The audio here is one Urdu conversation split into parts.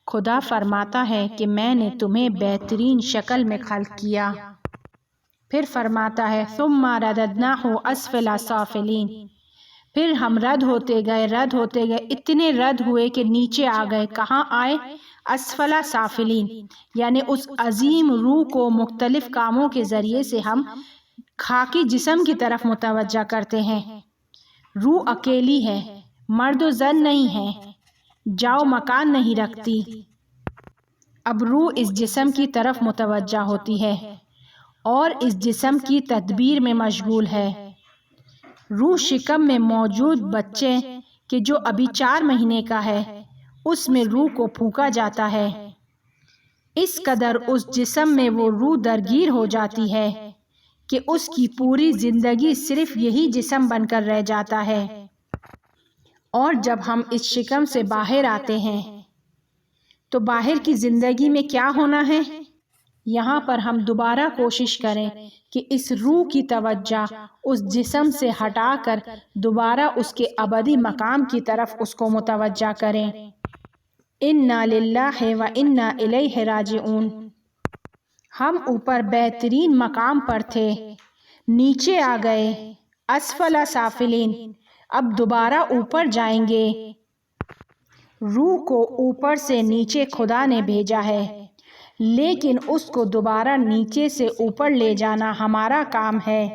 خدا فرماتا ہے کہ میں نے تمہیں بہترین شکل میں خلق کیا۔ پھر فرماتا ہے ثم رددناہ اسفل سافلین، پھر ہم رد ہوتے گئے، اتنے رد ہوئے کہ نیچے آ گئے۔ کہاں آئے؟ اسفل سافلین، یعنی اس عظیم روح کو مختلف کاموں کے ذریعے سے ہم خاکی جسم کی طرف متوجہ کرتے ہیں۔ روح اکیلی ہے، مرد و زن نہیں ہے، جاؤ مکان نہیں رکھتی۔ اب روح اس جسم کی طرف متوجہ ہوتی ہے اور اس جسم کی تدبیر میں مشغول ہے۔ روح شکم میں موجود بچے کہ جو ابھی 4 مہینے کا ہے، اس میں روح کو پھونکا جاتا ہے۔ اس قدر اس جسم میں وہ روح درگیر ہو جاتی ہے کہ اس کی پوری زندگی صرف یہی جسم بن کر رہ جاتا ہے۔ اور جب ہم اس شکم سے باہر آتے ہیں تو باہر کی زندگی میں کیا ہونا ہے؟ یہاں پر ہم دوبارہ کوشش کریں کہ اس روح کی توجہ اس جسم سے ہٹا کر دوبارہ اس کے ابدی مقام کی طرف اس کو متوجہ کریں۔ انا للہ و انا الیہ راجعون۔ ہم اوپر بہترین مقام پر تھے، نیچے آ گئے، اسفل سافلین، اب دوبارہ اوپر جائیں گے۔ روح کو اوپر سے نیچے خدا نے بھیجا ہے، لیکن اس کو دوبارہ نیچے سے اوپر لے جانا ہمارا کام ہے۔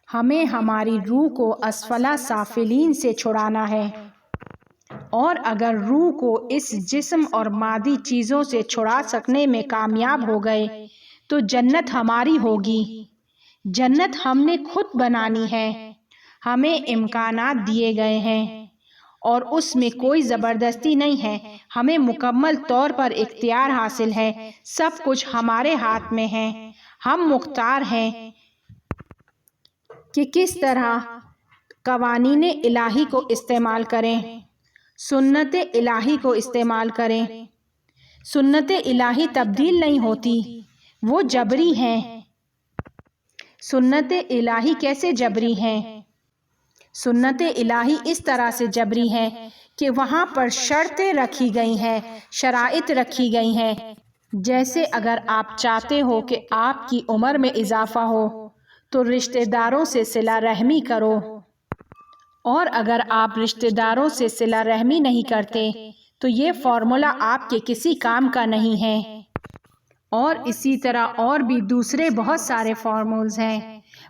ہمیں ہماری روح کو اسفل سافلین سے چھڑانا ہے، اور اگر روح کو اس جسم اور مادی چیزوں سے چھڑا سکنے میں کامیاب ہو گئے تو جنت ہماری ہوگی۔ جنت ہم نے خود بنانی ہے، ہمیں امکانات دیے گئے ہیں اور اس میں کوئی زبردستی نہیں ہے، ہمیں مکمل طور پر اختیار حاصل ہے، سب کچھ ہمارے ہاتھ میں ہے۔ ہم مختار ہیں کہ کس طرح قوانین الہی کو استعمال کریں، سنت الہی کو استعمال کریں۔ سنت الہی تبدیل نہیں ہوتی، وہ جبری ہیں۔ سنت الہی کیسے جبری ہیں؟ سنت الہی اس طرح سے جبری ہے کہ وہاں پر شرطیں رکھی گئی ہیں، شرائط رکھی گئی ہیں۔ جیسے اگر آپ چاہتے ہو کہ آپ کی عمر میں اضافہ ہو تو رشتہ داروں سے صلہ رحمی کرو، اور اگر آپ رشتہ داروں سے صلہ رحمی نہیں کرتے تو یہ فارمولا آپ کے کسی کام کا نہیں ہے۔ اور اسی طرح اور بھی دوسرے بہت سارے فارمولز ہیں۔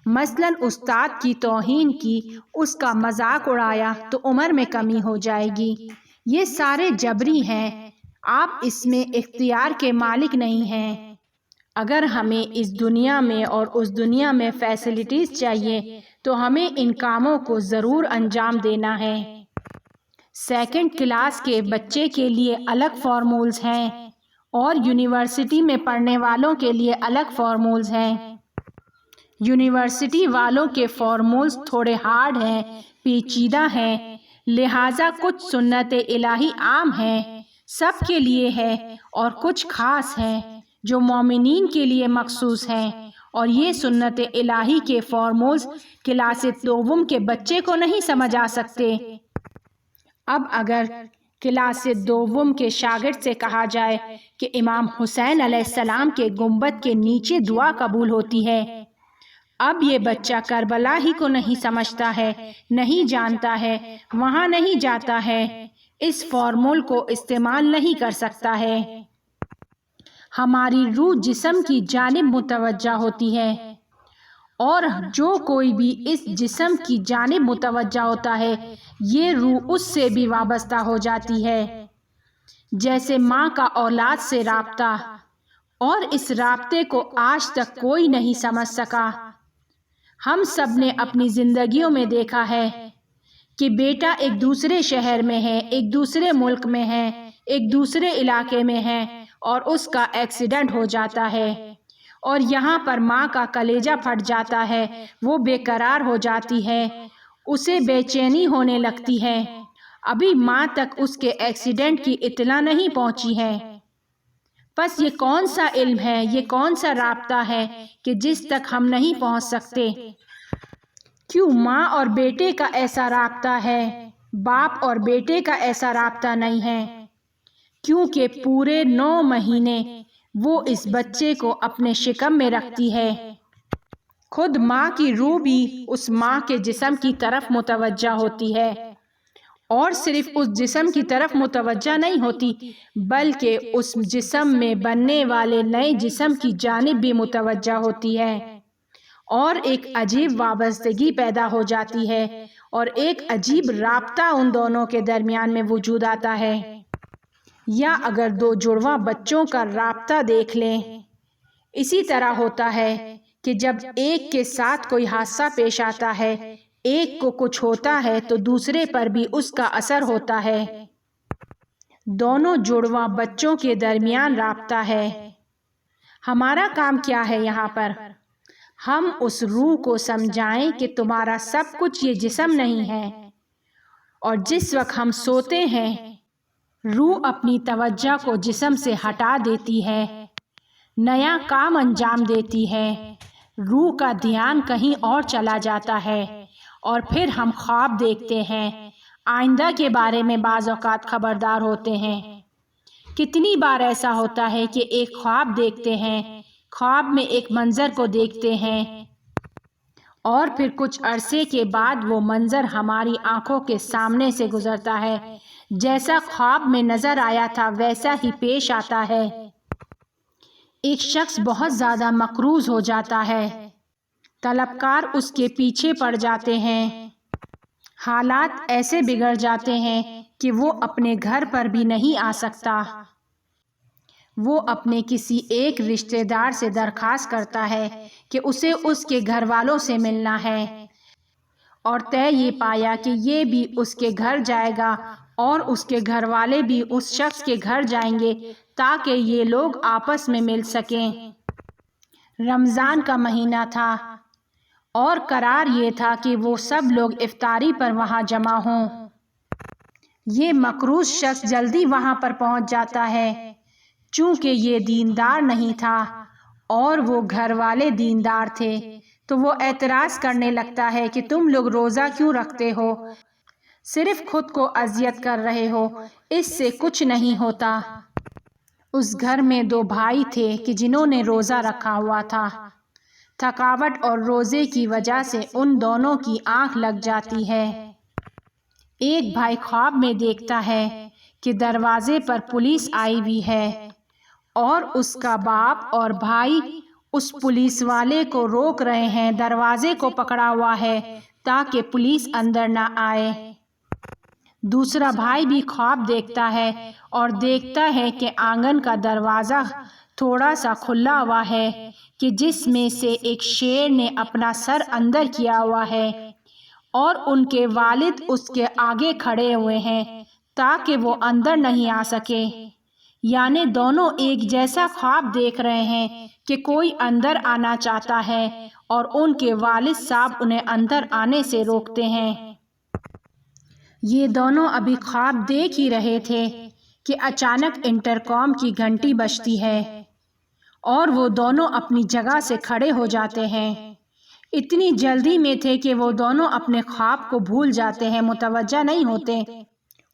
مثلاً استاد کی توہین کی، اس کا مذاق اڑایا تو عمر میں کمی ہو جائے گی۔ یہ سارے جبری ہیں، آپ اس میں اختیار کے مالک نہیں ہیں۔ اگر ہمیں اس دنیا میں اور اس دنیا میں فیسلٹیز چاہیے تو ہمیں ان کاموں کو ضرور انجام دینا ہے۔ 2nd کلاس کے بچے کے لیے الگ فارمولز ہیں اور یونیورسٹی میں پڑھنے والوں کے لیے الگ فارمولز ہیں۔ یونیورسٹی والوں کے فارمولز تھوڑے ہارڈ ہیں، پیچیدہ ہیں، لہٰذا کچھ سنت الہی عام ہیں، سب کے لیے ہے، اور کچھ خاص ہیں جو مومنین کے لیے مخصوص ہیں، اور یہ سنت الہی کے فارمولز کلاس دوم کے بچے کو نہیں سمجھ آ سکتے۔ اب اگر کلاس دوم کے شاگرد سے کہا جائے کہ امام حسین علیہ السلام کے گنبد کے نیچے دعا قبول ہوتی ہے، اب یہ بچہ کربلا ہی کو نہیں سمجھتا ہے، نہیں جانتا ہے، وہاں نہیں جاتا ہے، اس فارمول کو استعمال نہیں کر سکتا ہے۔ ہماری روح جسم کی جانب متوجہ ہوتی ہے، اور جو کوئی بھی اس جسم کی جانب متوجہ ہوتا ہے یہ روح اس سے بھی وابستہ ہو جاتی ہے، جیسے ماں کا اولاد سے رابطہ، اور اس رابطے کو آج تک کوئی نہیں سمجھ سکا۔ ہم سب نے اپنی زندگیوں میں دیکھا ہے کہ بیٹا ایک دوسرے شہر میں ہے، ایک دوسرے ملک میں ہے، ایک دوسرے علاقے میں ہے، اور اس کا ایکسیڈنٹ ہو جاتا ہے، اور یہاں پر ماں کا کلیجہ پھٹ جاتا ہے، وہ بے قرار ہو جاتی ہے، اسے بے چینی ہونے لگتی ہے، ابھی ماں تک اس کے ایکسیڈنٹ کی اطلاع نہیں پہنچی ہے۔ بس یہ کون سا علم ہے، یہ کون سا رابطہ ہے کہ جس تک ہم نہیں پہنچ سکتے؟ کیوں ماں اور بیٹے کا ایسا رابطہ ہے، باپ اور بیٹے کا ایسا رابطہ نہیں ہے؟ کیونکہ پورے 9 مہینے وہ اس بچے کو اپنے شکم میں رکھتی ہے۔ خود ماں کی روح بھی اس ماں کے جسم کی طرف متوجہ ہوتی ہے، اور صرف اس جسم کی طرف متوجہ نہیں ہوتی بلکہ اس جسم میں بننے والے نئے جسم کی جانب بھی متوجہ ہوتی ہے، اور ایک عجیب وابستگی پیدا ہو جاتی ہے اور ایک عجیب رابطہ ان دونوں کے درمیان میں وجود آتا ہے۔ یا اگر 2 جڑواں بچوں کا رابطہ دیکھ لیں، اسی طرح ہوتا ہے کہ جب ایک کے ساتھ کوئی حادثہ پیش آتا ہے، ایک کو کچھ ہوتا ہے تو دوسرے پر بھی اس کا اثر ہوتا ہے۔ دونوں جڑواں بچوں کے درمیان رابطہ ہے۔ ہمارا کام کیا ہے یہاں پر؟ ہم اس روح کو سمجھائیں کہ تمہارا سب کچھ یہ جسم نہیں ہے، اور جس وقت ہم سوتے ہیں روح اپنی توجہ کو جسم سے ہٹا دیتی ہے، نیا کام انجام دیتی ہے، روح کا دھیان کہیں اور چلا جاتا ہے، اور پھر ہم خواب دیکھتے ہیں، آئندہ کے بارے میں بعض اوقات خبردار ہوتے ہیں۔ کتنی بار ایسا ہوتا ہے کہ ایک خواب دیکھتے ہیں، خواب میں ایک منظر کو دیکھتے ہیں، اور پھر کچھ عرصے کے بعد وہ منظر ہماری آنکھوں کے سامنے سے گزرتا ہے، جیسا خواب میں نظر آیا تھا ویسا ہی پیش آتا ہے۔ ایک شخص بہت زیادہ مقروض ہو جاتا ہے، طلبکار اس کے پیچھے پڑ جاتے ہیں، حالات ایسے بگڑ جاتے ہیں کہ وہ اپنے گھر پر بھی نہیں آ سکتا۔ وہ اپنے کسی ایک رشتہ دار سے درخواست کرتا ہے کہ اسے اس کے گھر والوں سے ملنا ہے، اور طے یہ پایا کہ یہ بھی اس کے گھر جائے گا اور اس کے گھر والے بھی اس شخص کے گھر جائیں گے تاکہ یہ لوگ آپس میں مل سکیں۔ رمضان کا مہینہ تھا اور قرار یہ تھا کہ وہ سب لوگ افطاری پر وہاں جمع ہوں۔ یہ مقروض شخص جلدی وہاں پر پہنچ جاتا ہے، چونکہ یہ دیندار نہیں تھا اور وہ گھر والے دیندار تھے، تو وہ اعتراض کرنے لگتا ہے کہ تم لوگ روزہ کیوں رکھتے ہو؟ صرف خود کو اذیت کر رہے ہو، اس سے کچھ نہیں ہوتا۔ اس گھر میں 2 بھائی تھے کہ جنہوں نے روزہ رکھا ہوا تھا۔ تھکاوٹ اور روزے کی وجہ سے ان دونوں کی آنکھ لگ جاتی ہے۔ ایک بھائی خواب میں دیکھتا ہے کہ دروازے پر پولیس آئی ہوئی ہے، اور اس کا باپ اور بھائی اس پولیس والے کو روک رہے ہیں، دروازے کو پکڑا ہوا ہے تاکہ پولیس اندر نہ آئے۔ دوسرا بھائی بھی خواب دیکھتا ہے اور دیکھتا ہے کہ آنگن کا دروازہ تھوڑا سا کھلا ہوا ہے کہ جس میں سے ایک شیر نے اپنا سر اندر کیا ہوا ہے، اور ان کے والد اس کے آگے کھڑے ہوئے ہیں تاکہ وہ اندر نہیں آ سکے۔ یعنی دونوں ایک جیسا خواب دیکھ رہے ہیں کہ کوئی اندر آنا چاہتا ہے اور ان کے والد صاحب انہیں اندر آنے سے روکتے ہیں۔ یہ دونوں ابھی خواب دیکھ ہی رہے تھے کہ اچانک انٹرکام کی گھنٹی بجتی ہے اور وہ دونوں اپنی جگہ سے کھڑے ہو جاتے ہیں۔ اتنی جلدی میں تھے کہ وہ دونوں اپنے خواب کو بھول جاتے ہیں، متوجہ نہیں ہوتے۔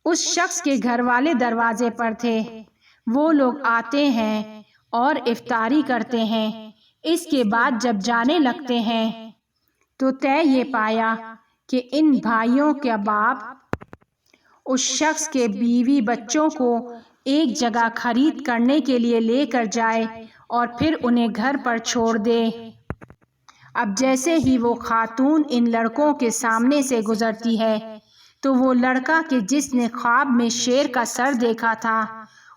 اس شخص کے گھر والے دروازے پر تھے، وہ لوگ آتے ہیں اور افطاری کرتے ہیں۔ اس کے بعد جب جانے لگتے ہیں تو طے یہ پایا کہ ان بھائیوں کا باپ اس شخص کے بیوی بچوں کو ایک جگہ خرید کرنے کے لیے لے کر جائے اور پھر انہیں گھر پر چھوڑ دے۔ اب جیسے ہی وہ خاتون ان لڑکوں کے سامنے سے گزرتی ہے تو وہ لڑکا کہ جس نے خواب میں شیر کا سر دیکھا تھا،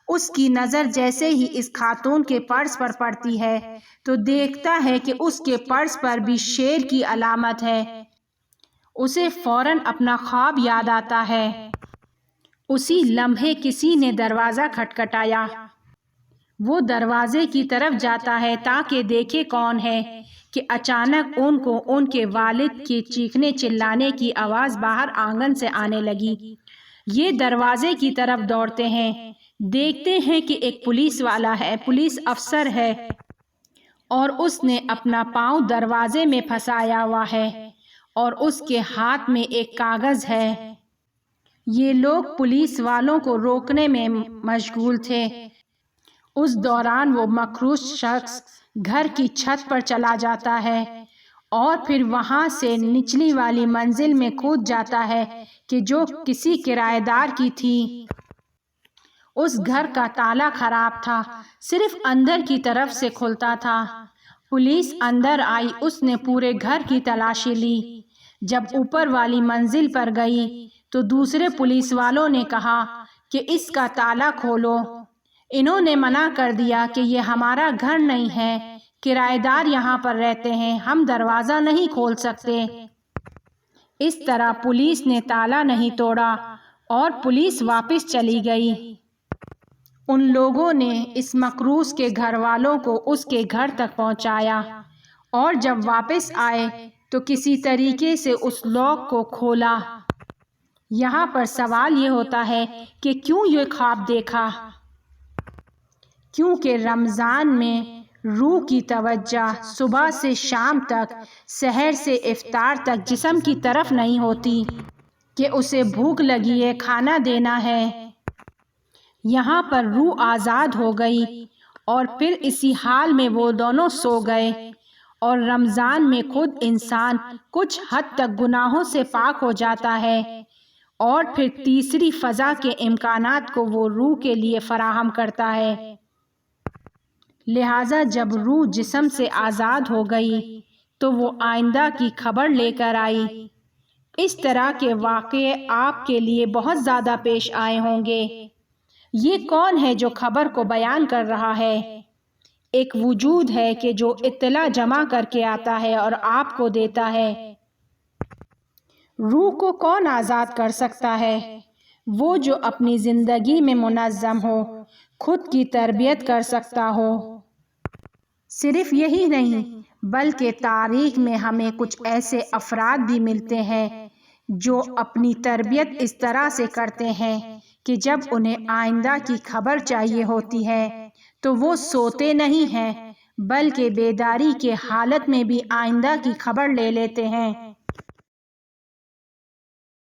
اس کی نظر جیسے ہی اس خاتون کے پرس پر پڑتی ہے تو دیکھتا ہے کہ اس کے پرس پر بھی شیر کی علامت ہے۔ اسے فوراً اپنا خواب یاد آتا ہے۔ اسی لمحے کسی نے دروازہ کھٹکھٹایا۔ وہ دروازے کی طرف جاتا ہے تاکہ دیکھے کون ہے کہ اچانک ان کو ان کے والد کے چیخنے چلانے کی آواز باہر آنگن سے آنے لگی۔ یہ دروازے کی طرف دوڑتے ہیں، دیکھتے ہیں کہ ایک پولیس والا ہے، پولیس افسر ہے، اور اس نے اپنا پاؤں دروازے میں پھنسایا ہوا ہے اور اس کے ہاتھ میں ایک کاغذ ہے۔ یہ لوگ پولیس والوں کو روکنے میں مشغول تھے۔ اس دوران وہ مخروص شخص گھر کی چھت پر چلا جاتا ہے اور پھر وہاں سے نچلی والی منزل میں کود جاتا ہے کہ جو کسی کرایہ دار کی تھی۔ اس گھر کا تالا خراب تھا، صرف اندر کی طرف سے کھلتا تھا۔ پولیس اندر آئی، اس نے پورے گھر کی تلاشی لی۔ جب اوپر والی منزل پر گئی تو دوسرے پولیس والوں نے کہا کہ اس کا تالا کھولو۔ انہوں نے منع کر دیا کہ یہ ہمارا گھر نہیں ہے، کرایہ دار یہاں پر رہتے ہیں، ہم دروازہ نہیں کھول سکتے۔ اس طرح پولیس نے تالا نہیں توڑا اور پولیس واپس چلی گئی۔ ان لوگوں نے اس مخروص کے گھر والوں کو اس کے گھر تک پہنچایا اور جب واپس آئے تو کسی طریقے سے اس لاک کو کھولا۔ یہاں پر سوال یہ ہوتا ہے کہ کیوں یہ خواب دیکھا؟ کیونکہ رمضان میں روح کی توجہ صبح سے شام تک، سحر سے افطار تک جسم کی طرف نہیں ہوتی کہ اسے بھوک لگی ہے، کھانا دینا ہے۔ یہاں پر روح آزاد ہو گئی اور پھر اسی حال میں وہ دونوں سو گئے، اور رمضان میں خود انسان کچھ حد تک گناہوں سے پاک ہو جاتا ہے اور پھر تیسری فضا کے امکانات کو وہ روح کے لیے فراہم کرتا ہے۔ لہٰذا جب روح جسم سے آزاد ہو گئی تو وہ آئندہ کی خبر لے کر آئی۔ اس طرح کے واقعے آپ کے لیے بہت زیادہ پیش آئے ہوں گے۔ یہ کون ہے جو خبر کو بیان کر رہا ہے؟ ایک وجود ہے کہ جو اطلاع جمع کر کے آتا ہے اور آپ کو دیتا ہے۔ روح کو کون آزاد کر سکتا ہے؟ وہ جو اپنی زندگی میں منظم ہو، خود کی تربیت کر سکتا ہو۔ صرف یہی نہیں بلکہ تاریخ میں ہمیں کچھ ایسے افراد بھی ملتے ہیں جو اپنی تربیت اس طرح سے کرتے ہیں کہ جب انہیں آئندہ کی خبر چاہیے ہوتی ہے تو وہ سوتے نہیں ہیں بلکہ بیداری کے حالت میں بھی آئندہ کی خبر لے لیتے ہیں۔